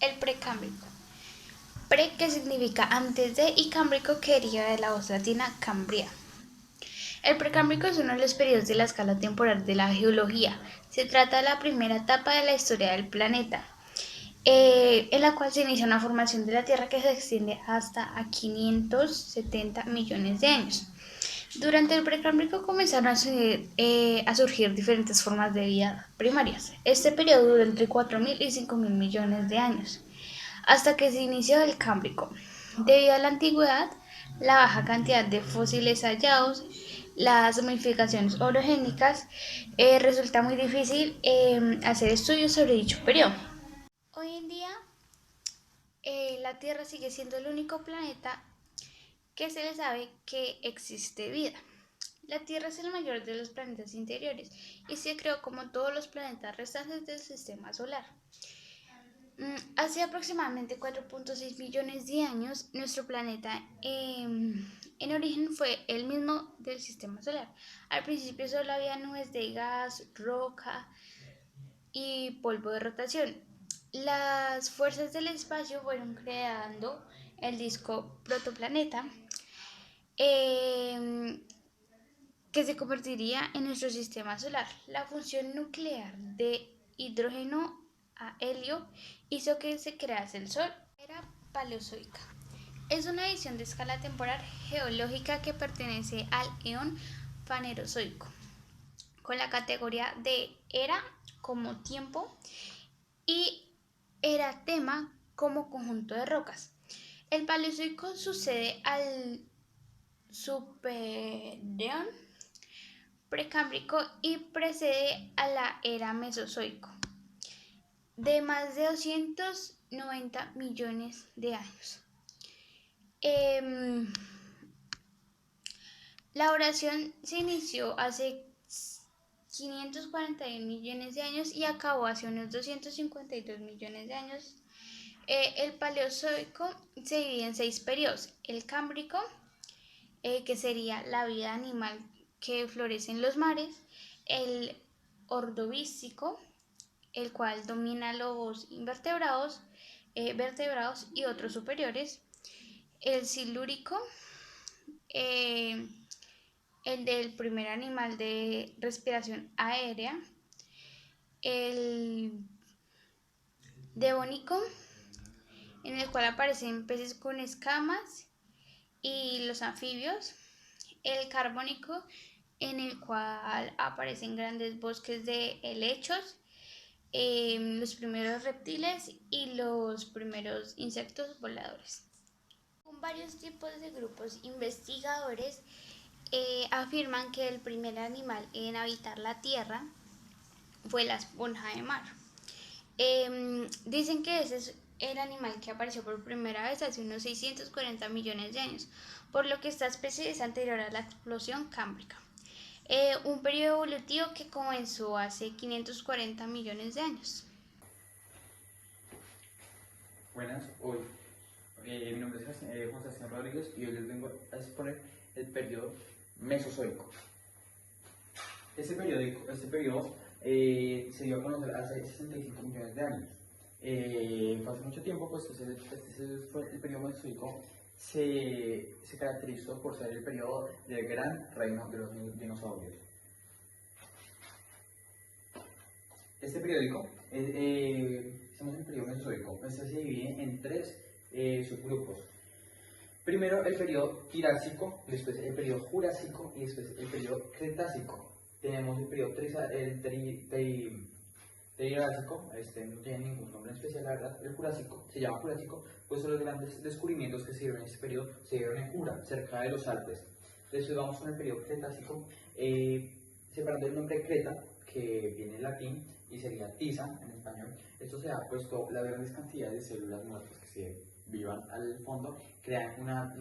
El precámbrico. Pre, que significa antes de, y cámbrico, que deriva de la voz latina cambria. El precámbrico es uno de los periodos de la escala temporal de la geología. Se trata de la primera etapa de la historia del planeta, en la cual se inicia una formación de la Tierra que se extiende hasta a 570 millones de años. Durante el precámbrico comenzaron a surgir diferentes formas de vida primarias. Este periodo duró entre 4.000 y 5.000 millones de años, hasta que se inició el Cámbrico. Debido a la antigüedad, la baja cantidad de fósiles hallados, las modificaciones orogénicas, resulta muy difícil hacer estudios sobre dicho periodo. Hoy en día, la Tierra sigue siendo el único planeta que se le sabe que existe vida. La Tierra es el mayor de los planetas interiores y se creó como todos los planetas restantes del sistema solar. Hace aproximadamente 4.6 millones de años, nuestro planeta en origen fue el mismo del sistema solar. Al principio solo había nubes de gas, roca y polvo de rotación. Las fuerzas del espacio fueron creando el disco protoplaneta, eh, que se convertiría en nuestro sistema solar. La fusión nuclear de hidrógeno a helio hizo que se crease el Sol. Era paleozoica. Es una edición de escala temporal geológica que pertenece al eón fanerozoico, con la categoría de era como tiempo y eratema como conjunto de rocas. El paleozoico sucede al supereón precámbrico y precede a la era mesozoico, de más de 290 millones de años. La oración se inició hace 541 millones de años y acabó hace unos 252 millones de años. El paleozoico se divide en 6 periodos. El cámbrico, que sería la vida animal que florece en los mares. El ordovícico, el cual domina los invertebrados, vertebrados y otros superiores. El silúrico, eh, el del primer animal de respiración aérea. El devónico, en el cual aparecen peces con escamas y los anfibios. El carbónico, en el cual aparecen grandes bosques de helechos, los primeros reptiles y los primeros insectos voladores. Con varios tipos de grupos investigadores afirman que el primer animal en habitar la Tierra fue la esponja de mar. Dicen que ese es el animal que apareció por primera vez hace unos 640 millones de años, por lo que esta especie es anterior a la explosión cámbrica. Un periodo evolutivo que comenzó hace 540 millones de años. Buenas, hoy mi nombre es Juan Sebastián Rodríguez y hoy les vengo a exponer el periodo mesozoico. Este periodo se dio a conocer hace 65 millones de años. Fue hace mucho tiempo, pues fue el periodo mesozoico se caracterizó por ser el periodo del gran reino de los dinosaurios. Este periódico, estamos en el periodo mesozoico, este se divide en 3 subgrupos. Primero el periodo Triásico, después el periodo Jurásico y después el periodo Cretácico. Tenemos el periodo Triásico, este no tiene ningún nombre especial, la verdad. El Jurásico se llama Jurásico, pues son los grandes descubrimientos que se dieron en este periodo, se dieron en Jura, cerca de los Alpes. Después vamos con el periodo Cretácico, separando el nombre Creta, que viene en latín y sería tiza en español. Esto se ha puesto las grandes cantidades de células muertas que se vivan al fondo, crean una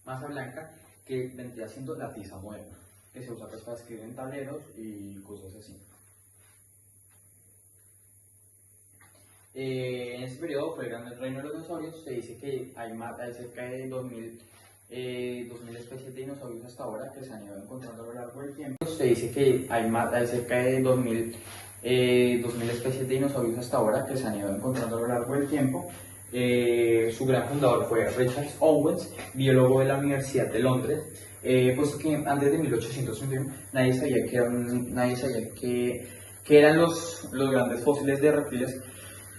masa blanca que vendría siendo la tiza moderna, que se usa pues para escribir en tableros y cosas así. En este periodo fue el gran reino de los dinosaurios. Se dice que hay cerca de 2000 especies de dinosaurios hasta ahora que se han ido encontrando a lo largo del tiempo. Se dice que hay cerca de 2000 2.000 especies de dinosaurios hasta ahora que se han ido encontrando a lo largo del tiempo. Su gran fundador fue Richard Owens, biólogo de la Universidad de Londres, puesto que antes de 1831 nadie sabía que eran los grandes fósiles de reptiles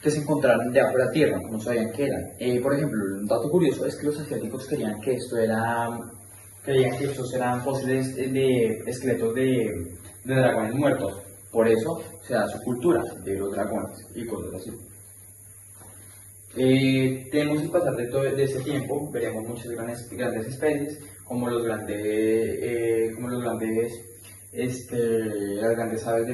que se encontraron debajo de la Tierra, no sabían qué eran. Por ejemplo, un dato curioso es que los asiáticos creían que estos eran fósiles de esqueletos de dragones muertos. Por eso se da su cultura de los dragones y cosas así. Tenemos que pasar de ese tiempo, veremos muchas grandes especies, como las grandes aves las grandes aves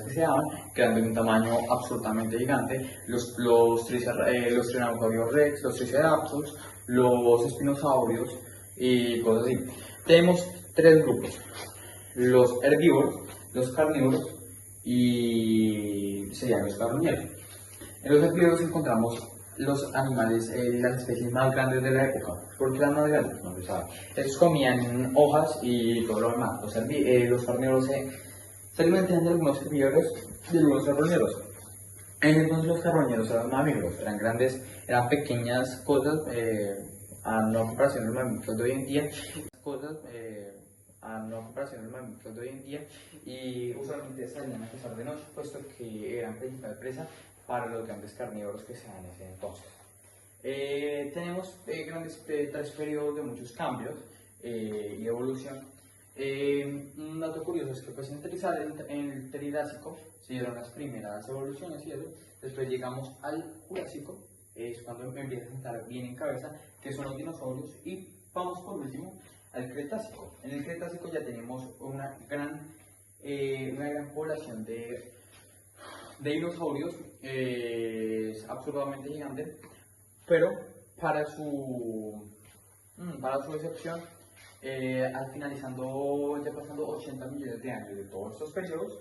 que se llaman, que eran de un tamaño absolutamente gigante, los Tyrannosaurios rex, los Triceratops, los espinosaurios y cosas así. Tenemos tres grupos: los herbívoros, los carnívoros y serían los carroñeros. En los herbívoros encontramos los animales, las especies más grandes de la época. ¿Por qué las más grandes? No se sabe. Estos comían hojas y todo lo demás. Los carnívoros se alimentan de algunos herbívoros y de algunos carroñeros. Entonces los carroñeros eran mamíferos, eran grandes, eran pequeñas cosas a no comparación de los mamíferos de hoy en día. Y usualmente salían a cazar de noche, puesto que eran principal presa para los grandes carnívoros que se dan en ese entonces. Tenemos tres periodos de muchos cambios y evolución. Un dato curioso es que pues, en el Triásico se dieron las primeras evoluciones y eso. Después llegamos al Jurásico, es cuando empieza a sentar bien en cabeza, que son los dinosaurios, y vamos por último al Cretácico. En el Cretácico ya tenemos una gran población de dinosaurios, es absurdamente gigante, pero para su excepción, al finalizando, ya pasando 80 millones de años de todos estos periodos,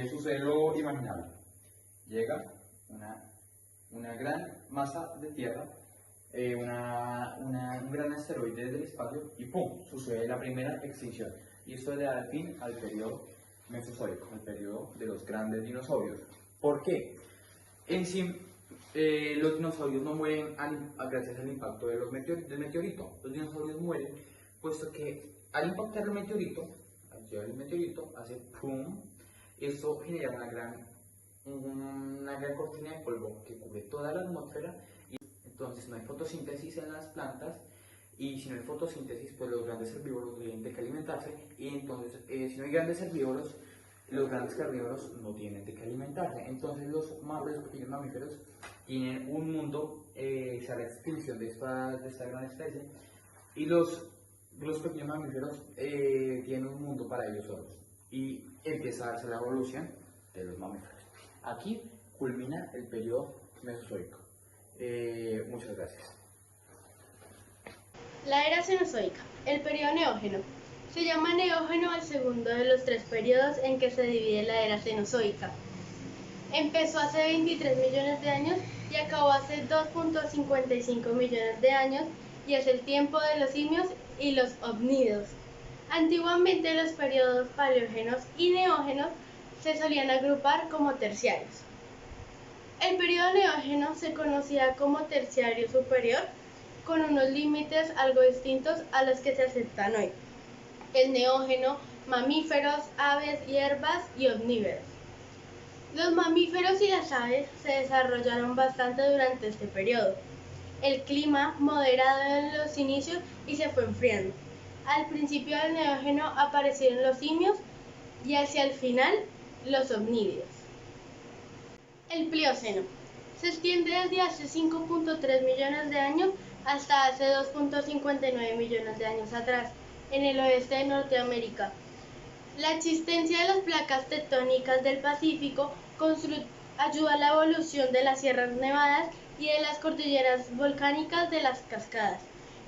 sucede lo imaginable. Llega una gran masa de tierra, un gran asteroide del espacio y ¡pum! Sucede la primera extinción. Y esto le da fin al periodo Mesozoico, el periodo de los grandes dinosaurios. ¿Por qué? En sí, los dinosaurios no mueren gracias al impacto del meteorito. Los dinosaurios mueren puesto que al impactar el meteorito, hace ¡pum! Esto genera una gran cortina de polvo que cubre toda la atmósfera, y entonces no hay fotosíntesis en las plantas. Y si no hay fotosíntesis, pues los grandes herbívoros tienen que alimentarse, y entonces si no hay grandes herbívoros, los grandes carnívoros no tienen de qué alimentarse. Entonces los pequeños mamíferos tienen un mundo, la extinción de esta gran especie, y los pequeños mamíferos tienen un mundo para ellos solos, y empieza a darse la evolución de los mamíferos. Aquí culmina el periodo Mesozoico. Muchas gracias. La era cenozoica, el periodo neógeno. Se llama neógeno al segundo de los tres periodos en que se divide la era cenozoica. Empezó hace 23 millones de años y acabó hace 2.55 millones de años, y es el tiempo de los simios y los omnídeos. Antiguamente los periodos paleógenos y neógenos se solían agrupar como terciarios. El periodo neógeno se conocía como terciario superior, con unos límites algo distintos a los que se aceptan hoy. El neógeno, mamíferos, aves, hierbas y omnívoros. Los mamíferos y las aves se desarrollaron bastante durante este periodo. El clima moderado en los inicios y se fue enfriando. Al principio del neógeno aparecieron los simios y hacia el final los omnídeos. El Plioceno se extiende desde hace 5.3 millones de años hasta hace 2.59 millones de años atrás, en el oeste de Norteamérica. La existencia de las placas tectónicas del Pacífico ayudó a la evolución de las sierras nevadas y de las cordilleras volcánicas de las cascadas.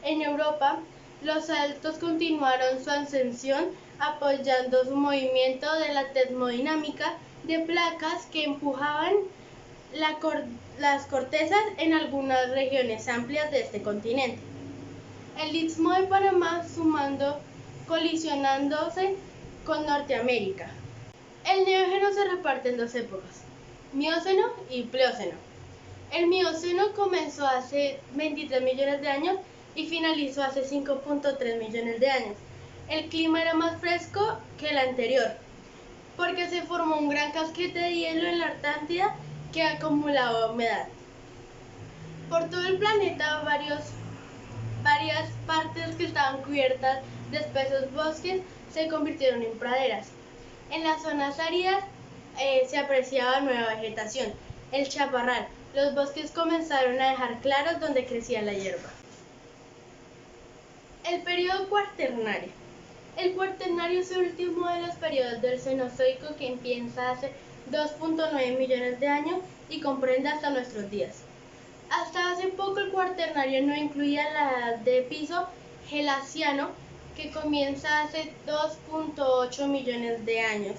En Europa, los altos continuaron su ascensión apoyando su movimiento de la termodinámica de placas que empujaban las cortezas en algunas regiones amplias de este continente. El Istmo de Panamá colisionándose con Norteamérica. El Neógeno se reparte en dos épocas, Mioceno y Plioceno. El Mioceno comenzó hace 23 millones de años y finalizó hace 5.3 millones de años. El clima era más fresco que el anterior, porque se formó un gran casquete de hielo en la Antártida que acumulaba humedad. Por todo el planeta, varias partes que estaban cubiertas de espesos bosques se convirtieron en praderas. En las zonas áridas se apreciaba nueva vegetación, el chaparral. Los bosques comenzaron a dejar claros donde crecía la hierba. El periodo cuaternario. El cuaternario es el último de los periodos del Cenozoico, que empieza hace 2.9 millones de años y comprende hasta nuestros días. Hasta hace poco el cuaternario no incluía la edad de piso gelaciano, que comienza hace 2.8 millones de años.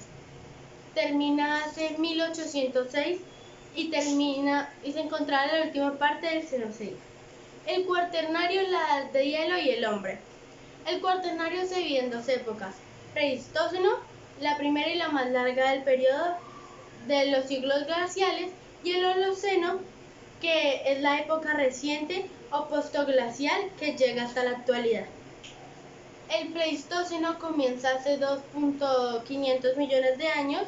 Termina hace 1806 y se encontraba en la última parte del Cenozoico. El cuaternario, la edad de hielo y el hombre. El cuaternario se divide en dos épocas, Pleistoceno, la primera y la más larga del periodo de los siglos glaciales, y el Holoceno, que es la época reciente o postglacial que llega hasta la actualidad. El Pleistoceno comienza hace 2.500 millones de años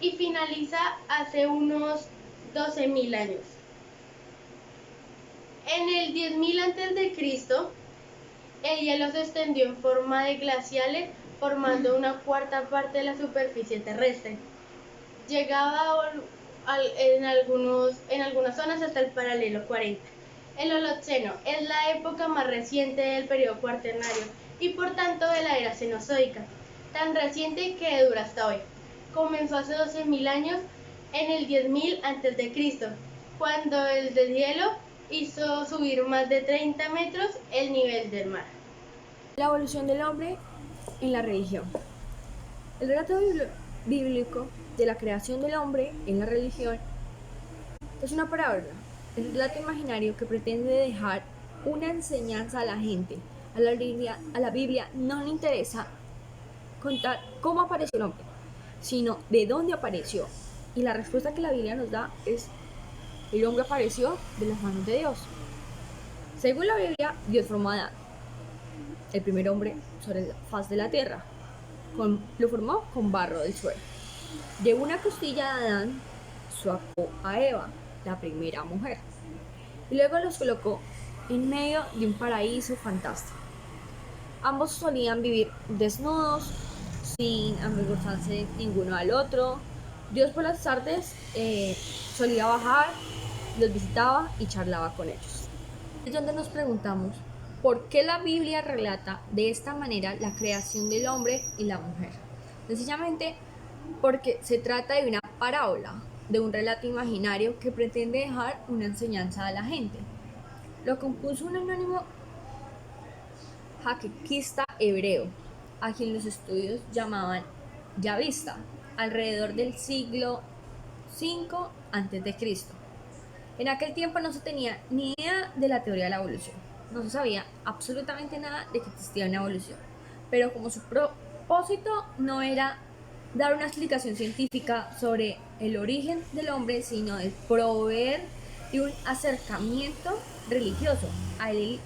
y finaliza hace unos 12.000 años. En el 10.000 a.C., el hielo se extendió en forma de glaciales, formando una cuarta parte de la superficie terrestre. Llegaba en algunas zonas hasta el paralelo 40. El Holoceno es la época más reciente del periodo cuaternario y por tanto de la era cenozoica, tan reciente que dura hasta hoy. Comenzó hace 12.000 años en el 10.000 a.C., cuando el deshielo hizo subir más de 30 metros el nivel del mar. La evolución del hombre en la religión. El relato bíblico de la creación del hombre en la religión es una parábola, es un relato imaginario que pretende dejar una enseñanza a la gente. A la Biblia no le interesa contar cómo apareció el hombre, sino de dónde apareció. Y la respuesta que la Biblia nos da es: el hombre apareció de las manos de Dios. Según la Biblia, Dios formó a Adán, el primer hombre sobre la faz de la tierra. Lo formó con barro del suelo. De una costilla de Adán sacó a Eva, la primera mujer, y luego los colocó en medio de un paraíso fantástico. Ambos solían vivir desnudos, sin avergonzarse ninguno al otro. Dios por las tardes solía bajar, los visitaba y charlaba con ellos. Es donde nos preguntamos: ¿por qué la Biblia relata de esta manera la creación del hombre y la mujer? Sencillamente porque se trata de una parábola, de un relato imaginario que pretende dejar una enseñanza a la gente. Lo compuso un anónimo jaquequista hebreo, a quien los estudios llamaban yavista, alrededor del siglo V a.C. En aquel tiempo no se tenía ni idea de la teoría de la evolución. No se sabía absolutamente nada de que existía una evolución, pero como su propósito no era dar una explicación científica sobre el origen del hombre, sino de proveer de un acercamiento religioso. A él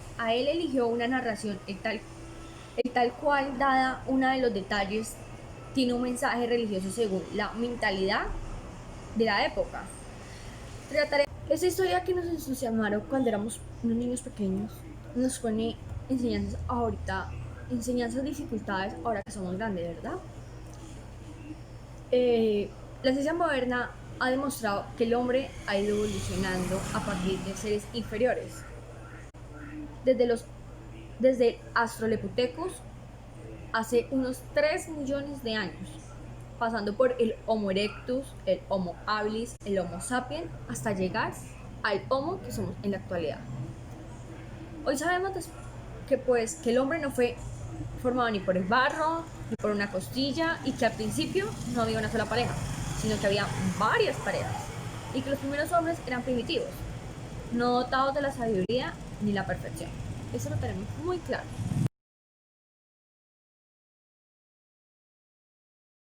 eligió una narración, el tal cual, dada una de los detalles, tiene un mensaje religioso según la mentalidad de la época. Trataré esa historia que nos entusiasmaron cuando éramos unos niños pequeños, nos pone enseñanzas ahorita, enseñanzas dificultades ahora que somos grandes, ¿verdad? La ciencia moderna ha demostrado que el hombre ha ido evolucionando a partir de seres inferiores. Desde Australopithecus hace unos 3 millones de años, pasando por el Homo erectus, el Homo habilis, el Homo sapiens, hasta llegar al Homo que somos en la actualidad. Hoy sabemos que el hombre no fue formado ni por el barro, ni por una costilla, y que al principio no había una sola pareja, sino que había varias parejas, y que los primeros hombres eran primitivos, no dotados de la sabiduría ni la perfección. Eso lo tenemos muy claro.